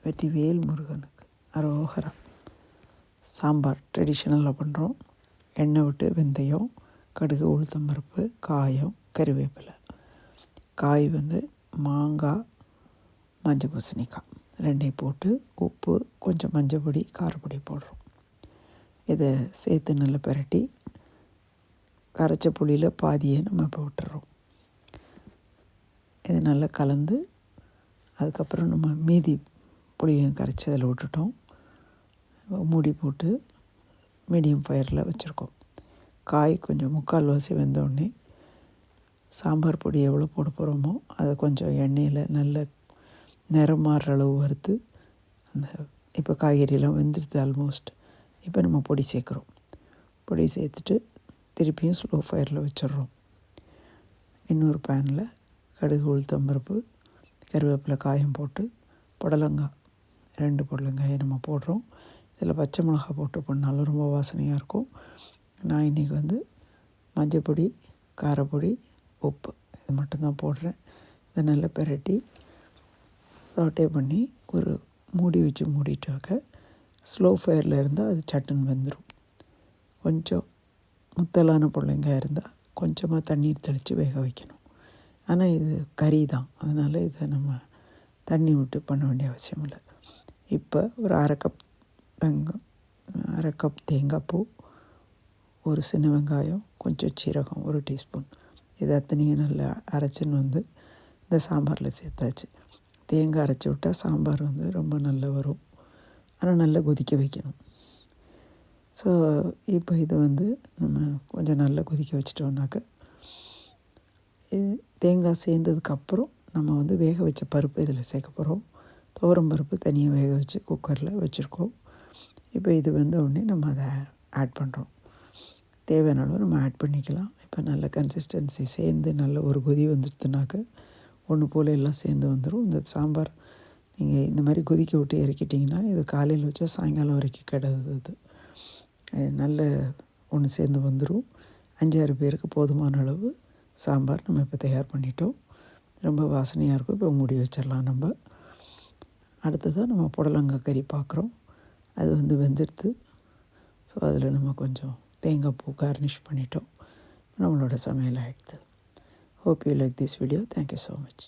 வெற்றிவேல் முருகனுக்கு அரோகரா. சாம்பார் ட்ரெடிஷ்னலாக பண்ணுறோம். எண்ணெய் விட்டு வெந்தயம், கடுகு, உளுத்தம்பருப்பு, காயம், கருவேப்பிலை. காய் மாங்காய், மஞ்சள் பூசணிக்காய் ரெண்டையும் போட்டு உப்பு, கொஞ்சம் மஞ்சள் பொடி, காரப்பொடி போடுறோம். இதை சேர்த்து நல்லா பிரட்டி கரைச்ச புளியில் பாதியை நம்ம போட்டுடுறோம். இது நல்லா கலந்து அதுக்கப்புறம் நம்ம மீதி புளியும் கரைச்சி அதில் விட்டுட்டோம். மூடி போட்டு மீடியம் ஃபயரில் வச்சுருக்கோம். காய் கொஞ்சம் முக்கால்வாசி வெந்தோடனே சாம்பார் பொடி எவ்வளோ போட போகிறோமோ அதை கொஞ்சம் எண்ணெயில் நல்ல நிறம் மாறுற அளவு வறுத்து அந்த இப்போ காய்கறியெல்லாம் வெந்துடுது ஆல்மோஸ்ட். இப்போ நம்ம பொடி சேர்க்குறோம். பொடி சேர்த்துட்டு திருப்பியும் ஸ்லோ ஃபயரில் வச்சிடுறோம். இன்னொரு பேனில் கடுகு, உளுத்தம்பருப்பு, கருவேப்பிலை, காயம் போட்டு புடலங்காய் 2 புடலங்காயை நம்ம போடுறோம். இதில் பச்சை மிளகா போட்டு பண்ணாலும் ரொம்ப வாசனையாக இருக்கும். நான் இன்றைக்கி மஞ்சள் பொடி, காரப்பொடி, உப்பு இது மட்டும்தான் போடுறேன். இதை நல்லா பிரட்டி சாட்டே பண்ணி ஒரு மூடி வச்சு மூடிட்டாக்க ஸ்லோ ஃபயரில் இருந்தால் அது சட்டுன்னு வெந்துடும். கொஞ்சம் முத்தலான புடலங்காய் இருந்தால் கொஞ்சமாக தண்ணீர் தெளித்து வேக வைக்கணும். ஆனால் இது கறி தான், அதனால் இதை நம்ம தண்ணி விட்டு பண்ண வேண்டிய அவசியம் இல்லை. இப்போ ஒரு அரை கப் தேங்காய் பூ, ஒரு சின்ன வெங்காயம், கொஞ்சம் சீரகம் 1 டீஸ்பூன் இது அத்தனையும் நல்லா அரைச்சின்னு இந்த சாம்பாரில் சேர்த்தாச்சு. தேங்காய் அரைச்சி விட்டால் சாம்பார் ரொம்ப நல்லா வரும். ஆனால் நல்லா கொதிக்க வைக்கணும். ஸோ இப்போ இது நம்ம கொஞ்சம் நல்லா கொதிக்க வச்சிட்டோம்னாக்க தேங்காய் சேர்ந்ததுக்கப்புறம் நம்ம வேக வச்ச பருப்பு இதில் சேர்க்க போகிறோம். துவரம் பருப்பு தனியாக வேக வச்சு குக்கரில் வச்சுருக்கோம். இப்போ இது உடனே நம்ம அதை ஆட் பண்ணுறோம். தேவையான அளவு நம்ம ஆட் பண்ணிக்கலாம். இப்போ நல்ல கன்சிஸ்டன்சி சேர்ந்து நல்ல ஒரு கொதி வந்துடுதுனாக்க ஒன்று போல் எல்லாம் சேர்ந்து வந்துடும். இந்த சாம்பார் நீங்கள் இந்த மாதிரி கொதிக்க விட்டு இறக்கிட்டிங்கன்னா இது காலையில் வச்சா சாயங்காலம் வரைக்கும் கிடது. நல்ல ஒன்று சேர்ந்து வந்துடும். 5-6 பேருக்கு போதுமான அளவு சாம்பார் நம்ம இப்போ தயார் பண்ணிட்டோம். ரொம்ப வாசனையாக இருக்கும். இப்போ மூடி வச்சிடலாம் நம்ம. அடுத்ததாக நம்ம புடலங்காய் கறி பார்க்குறோம். அது வெந்துடுது. ஸோ அதில் நம்ம கொஞ்சம் தேங்காய் பூ கார்னிஷ் பண்ணிட்டோம். நம்மளோட சமையல் ஆகிடுது. Hope you like this video. Thank you so much.